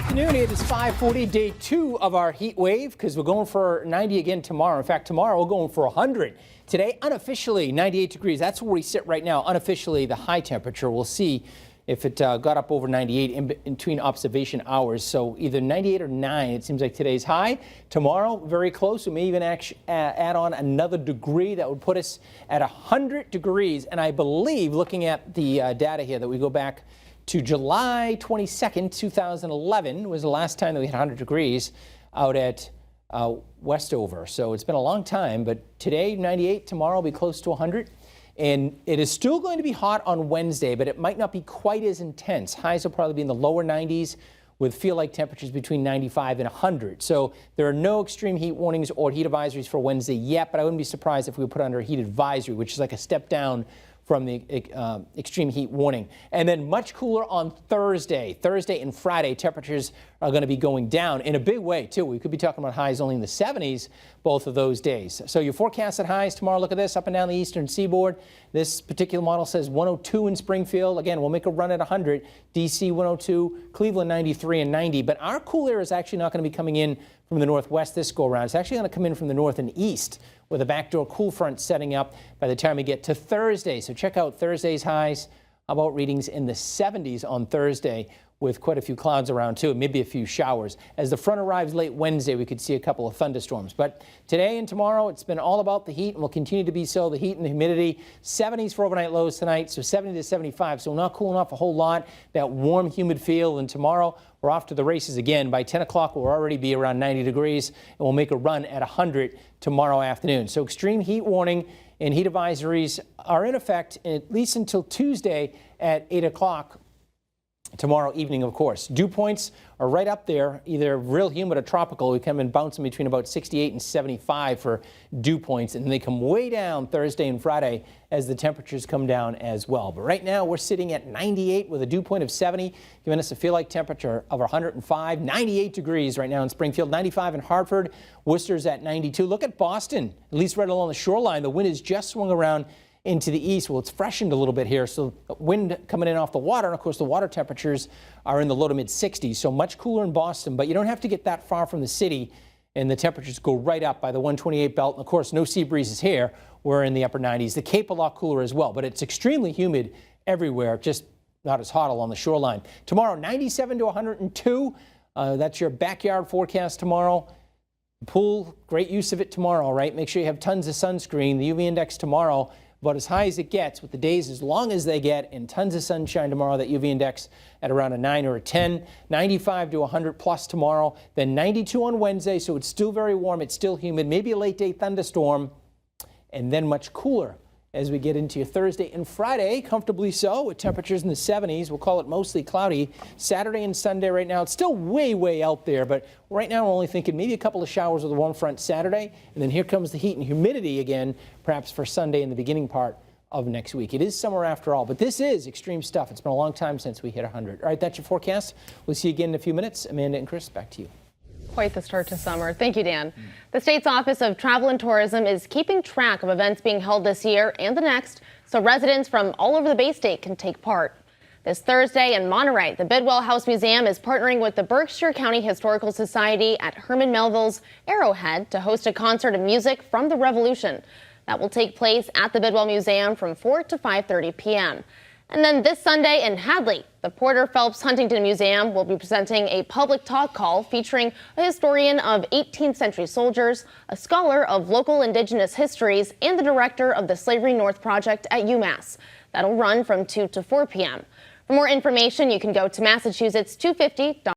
afternoon. It is 5:40, day 2 of our heat wave, because we're going for 90 again tomorrow. In fact, tomorrow we're going for 100. Today, unofficially, 98 degrees. That's where we sit right now. Unofficially, the high temperature. We'll see if it got up over 98 in between observation hours. So either 98 or 9, it seems like today's high. Tomorrow, very close. We may even add on another degree. That would put us at 100 degrees. And I believe, looking at the data here, that we go back to July 22nd, 2011 was the last time that we had 100 degrees out at Westover. So it's been a long time, but today 98, tomorrow will be close to 100. And it is still going to be hot on Wednesday, but it might not be quite as intense. Highs will probably be in the lower 90s with feel-like temperatures between 95 and 100. So there are no extreme heat warnings or heat advisories for Wednesday yet, but I wouldn't be surprised if we put under a heat advisory, which is like a step down from the extreme heat warning. And then much cooler on Thursday. Thursday and Friday, temperatures are going to be going down in a big way, too. We could be talking about highs only in the 70s both of those days. So your forecasted highs tomorrow, look at this, up and down the eastern seaboard. This particular model says 102 in Springfield. Again, we'll make a run at 100. D.C. 102, Cleveland 93 and 90. But our cool air is actually not going to be coming in from the northwest this go around. It's actually going to come in from the north and east, with a backdoor cool front setting up by the time we get to Thursday. So check out Thursday's highs. How about readings in the 70s on Thursday, with quite a few clouds around too, maybe a few showers. As the front arrives late Wednesday, we could see a couple of thunderstorms. But today and tomorrow, it's been all about the heat and will continue to be so. The heat and the humidity, 70s for overnight lows tonight, so 70 to 75. So not cooling off a whole lot, that warm, humid feel. And tomorrow, we're off to the races again. By 10 o'clock, we'll already be around 90 degrees, and we'll make a run at 100 tomorrow afternoon. So extreme heat warning and heat advisories are in effect at least until Tuesday at 8 o'clock. Tomorrow evening, of course. Dew points are right up there, either real humid or tropical. We come in bouncing between about 68 and 75 for dew points, and they come way down Thursday and Friday as the temperatures come down as well. But right now, we're sitting at 98 with a dew point of 70, giving us a feel-like temperature of 105, 98 degrees right now in Springfield, 95 in Hartford. Worcester's at 92. Look at Boston, at least right along the shoreline. The wind has just swung around into the east. Well, it's freshened a little bit here, so wind coming in off the water, and of course the water temperatures are in the low to mid 60s, so much cooler in Boston, but you don't have to get that far from the city and the temperatures go right up by the 128 belt. And of course, no sea breezes here. We're in the upper 90s. The Cape a lot cooler as well, but it's extremely humid everywhere, just not as hot along the shoreline. Tomorrow, 97 to 102. That's your backyard forecast tomorrow. Pool, great use of it tomorrow, right? Make sure you have tons of sunscreen. The UV index tomorrow, about as high as it gets, with the days as long as they get, and tons of sunshine tomorrow. That UV index at around a 9 or a 10, 95 to 100 plus tomorrow, then 92 on Wednesday, so it's still very warm, it's still humid, maybe a late day thunderstorm, and then much cooler as we get into your Thursday and Friday, comfortably so, with temperatures in the 70s. We'll call it mostly cloudy. Saturday and Sunday right now, it's still way, way out there, but right now we're only thinking maybe a couple of showers with a warm front Saturday, and then here comes the heat and humidity again, perhaps for Sunday and the beginning part of next week. It is summer after all, but this is extreme stuff. It's been a long time since we hit 100. All right, that's your forecast. We'll see you again in a few minutes. Amanda and Chris, back to you. Quite the start to summer. Thank you, Dan. The state's Office of Travel and Tourism is keeping track of events being held this year and the next, so residents from all over the Bay State can take part. This Thursday in Monterey, the Bidwell House Museum is partnering with the Berkshire County Historical Society at Herman Melville's Arrowhead to host a concert of music from the Revolution. That will take place at the Bidwell Museum from 4 to 5:30 p.m. And then this Sunday in Hadley, the Porter Phelps Huntington Museum will be presenting a public talk call featuring a historian of 18th century soldiers, a scholar of local indigenous histories, and the director of the Slavery North Project at UMass. That'll run from 2 to 4 p.m. For more information, you can go to Massachusetts250.com.